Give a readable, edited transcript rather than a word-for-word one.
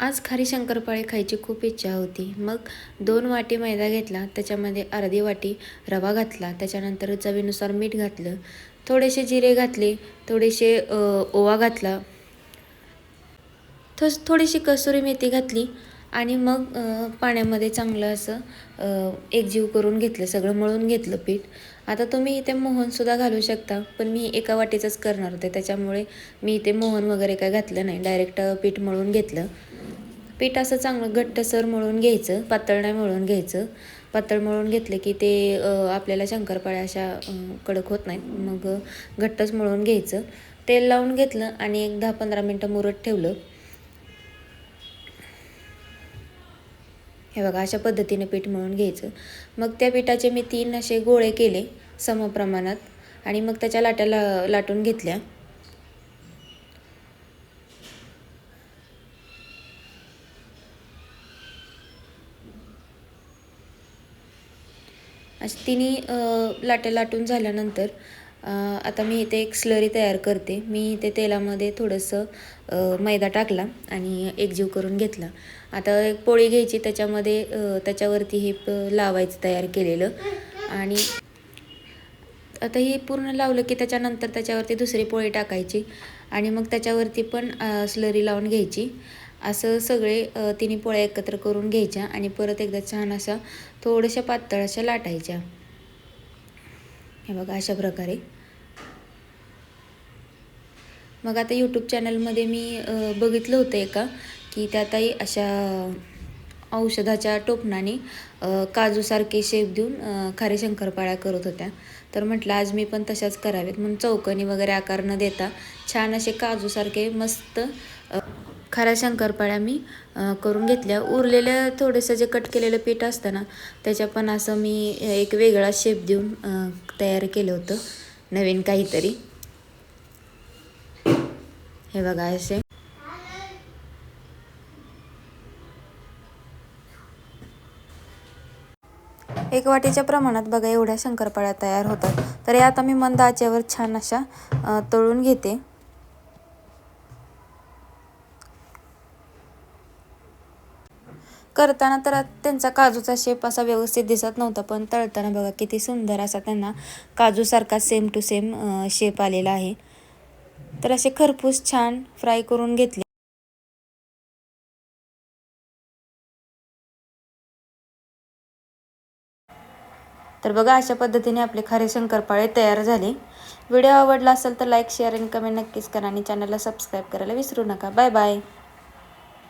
आज खारी शंकरपाळे खायची खूप इच्छा होती. मग 2 वाटी मैदा घेतला, त्याच्यामध्ये अर्धी वाटी रवा घातला, त्याच्यानंतर चवीनुसार मीठ घातलं, थोडेसे जिरे घातले, थोडेसे ओवा घातला, थोडीशी कसुरी मेथी घातली आणि मग पाण्यामध्ये चांगलं असं एकजीव करून घेतलं, सगळं मळून घेतलं पीठ. आता तुम्ही इथे मोहनसुद्धा घालू शकता, पण मी एका वाटीचंच करणार होते, त्याच्यामुळे मी इथे मोहन वगैरे काय घातलं नाही, डायरेक्ट पीठ मळून घेतलं. पीठ असं चांगलं घट्टसर मळून घ्यायचं, पातळ नाही मळून घ्यायचं. पातळ मळून घेतले की ते आपल्याला शंकरपाळ्या अशा कडक होत नाहीत. मग घट्टच मळून घ्यायचं. तेल लावून घेतलं आणि एक 10-15 मिनटं मुरत ठेवलं. हे बघा, अशा पद्धतीने पीठ मळून घ्यायचं. मग त्या पिठाचे मी 3 असे गोळे केले समप्रमाणात आणि मग त्याच्या लाट्या लाटून घेतल्या. अशी तिन्ही लाट्या लाटून झाल्यानंतर आता मी इथे एक स्लरी तयार करते. मी इथे तेलामध्ये थोडंसं मैदा टाकला आणि एकजीव करून घेतला. आता एक पोळी घ्यायची, त्याच्यामध्ये त्याच्यावरती हे लावायचं तयार केलेलं आणि आता ही पूर्ण लावलं की त्याच्यानंतर त्याच्यावरती दुसरी पोळी टाकायची आणि मग त्याच्यावरती पण स्लरी लावून घ्यायची. असं सगळे तिन्ही पोळ्या एकत्र करून घ्यायच्या आणि परत एकदा छान अशा थोड्याशा पातळ अशा लाटायच्या. हे बघा, अशा प्रकारे. मग आता यूट्यूब चॅनलमध्ये मी बघितलं होतं एका की त्यातही अशा औषधाच्या टोपणाने काजूसारखे शेप देऊन खारी शंकरपाळ्या करत होत्या. तर म्हटलं आज मी पण तशाच करावेत, म्हणून चौकोनी वगैरे आकार न देता छान असे काजूसारखे मस्त खाऱ्या शंकरपाळ्या मी करून घेतल्या. उरलेलं थोडंसं जे कट केलेलं पीठ असतं ना, त्याच्या पण असं मी एक वेगळा शेप देऊन तयार केलं होतं, नवीन काहीतरी. हे बघा, असे एक वाटीच्या प्रमाणात बघा एवढ्या शंकरपाळ्या तयार होतात. तर या आता मी मंद आचेवर छान अशा तळून घेते. करताना तर त्यांचा काजूचा शेप असा व्यवस्थित दिसत नव्हता, पण तळताना बघा किती सुंदर असा त्यांना काजूसारखा सेम टू सेम शेप आलेला आहे. तर असे खरपूस छान फ्राय करून घेतले. तर बघा, अशा पद्धतीने आपले खारे शंकरपाळे तयार झाले. व्हिडिओ आवडला असेल तर लाईक, शेअर आणि कमेंट नक्कीच करा आणि चॅनलला सबस्क्राईब करायला विसरू नका. Bye bye.